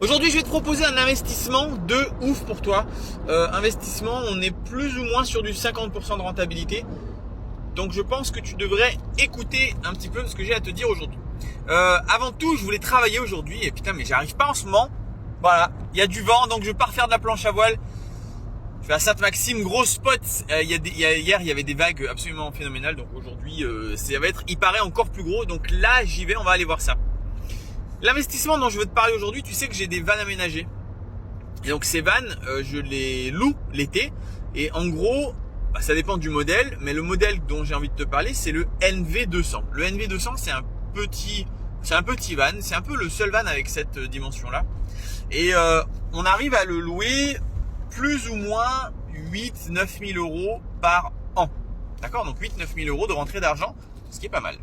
Aujourd'hui, je vais te proposer un investissement de ouf pour toi. Investissement, on est plus ou moins sur du 50% de rentabilité. Donc, je pense que tu devrais écouter un petit peu ce que j'ai à te dire aujourd'hui. Avant tout, je voulais travailler aujourd'hui et putain, mais j'arrive pas en ce moment. Voilà, il y a du vent, donc je pars faire de la planche à voile. Je vais à Sainte-Maxime, gros spot. Hier, il y avait des vagues absolument phénoménales. Donc aujourd'hui, ça va être, il paraît encore plus gros. Donc là, j'y vais, on va aller voir ça. L'investissement dont je veux te parler aujourd'hui, tu sais que j'ai des vannes aménagées. Et donc ces vannes, je les loue l'été. Et en gros, ça dépend du modèle. Mais le modèle dont j'ai envie de te parler, c'est le NV200. Le NV200, c'est un petit van. C'est un peu le seul van avec cette dimension-là. Et on arrive à le louer plus ou moins 8-9 000 euros par an. D'accord? Donc 8-9 000 euros de rentrée d'argent, ce qui est pas mal.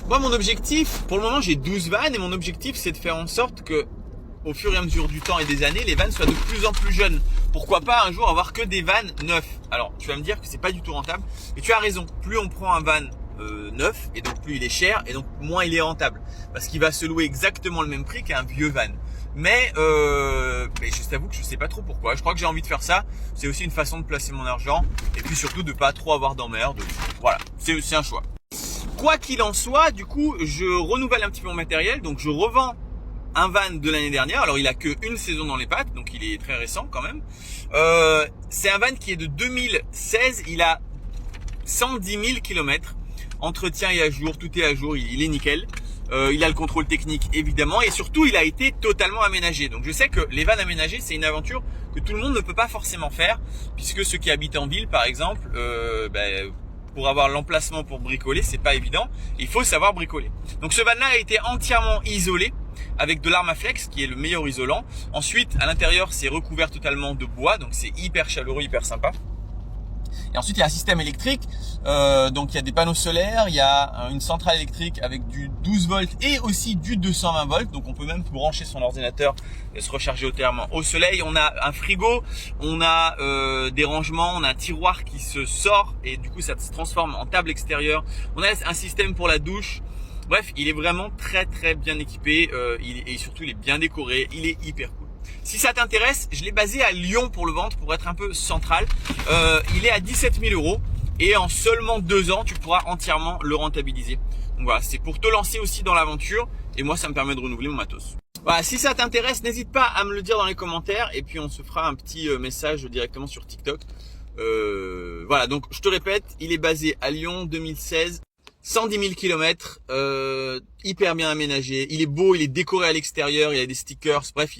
Moi, mon objectif, pour le moment, j'ai 12 vannes et mon objectif, c'est de faire en sorte que, au fur et à mesure du temps et des années, les vannes soient de plus en plus jeunes. Pourquoi pas un jour avoir que des vannes neufs? Alors, tu vas me dire que c'est pas du tout rentable. Et tu as raison. Plus on prend un van neuf, et donc plus il est cher, et donc moins il est rentable. Parce qu'il va se louer exactement le même prix qu'un vieux van. Mais je t'avoue que je sais pas trop pourquoi. Je crois que j'ai envie de faire ça. C'est aussi une façon de placer mon argent. Et puis surtout de pas trop avoir d'emmerde. Voilà, c'est un choix. Quoi qu'il en soit, du coup, je renouvelle un petit peu mon matériel. Donc, je revends un van de l'année dernière. Alors, il a que une saison dans les pattes. Donc, il est très récent quand même. C'est un van qui est de 2016. Il a 110 000 km. Entretien est à jour. Tout est à jour. Il est nickel. Il a le contrôle technique, évidemment. Et surtout, il a été totalement aménagé. Donc, je sais que les vannes aménagées, c'est une aventure que tout le monde ne peut pas forcément faire. Puisque ceux qui habitent en ville, par exemple, pour avoir l'emplacement pour bricoler, c'est pas évident. Il faut savoir bricoler. Donc ce van-là a été entièrement isolé avec de l'Armaflex qui est le meilleur isolant. Ensuite, à l'intérieur, c'est recouvert totalement de bois, donc c'est hyper chaleureux, hyper sympa. Et ensuite, il y a un système électrique. Donc il y a des panneaux solaires, il y a une centrale électrique avec du 12 volts et aussi du 220 volts. Donc on peut même brancher son ordinateur et se recharger au soleil. On a un frigo, on a des rangements, on a un tiroir qui se sort et du coup ça se transforme en table extérieure. On a un système pour la douche. Bref, il est vraiment très très bien équipé et surtout il est bien décoré, il est hyper cool. Si ça t'intéresse, je l'ai basé à Lyon pour le vendre, pour être un peu central. Il est à 17 000 euros et en seulement 2 ans, tu pourras entièrement le rentabiliser. Donc voilà, c'est pour te lancer aussi dans l'aventure et moi, ça me permet de renouveler mon matos. Voilà, si ça t'intéresse, n'hésite pas à me le dire dans les commentaires et puis on se fera un petit message directement sur TikTok. Voilà, donc je te répète, il est basé à Lyon, 2016. 110 000 km, hyper bien aménagé. Il est beau, il est décoré à l'extérieur, il y a des stickers, bref,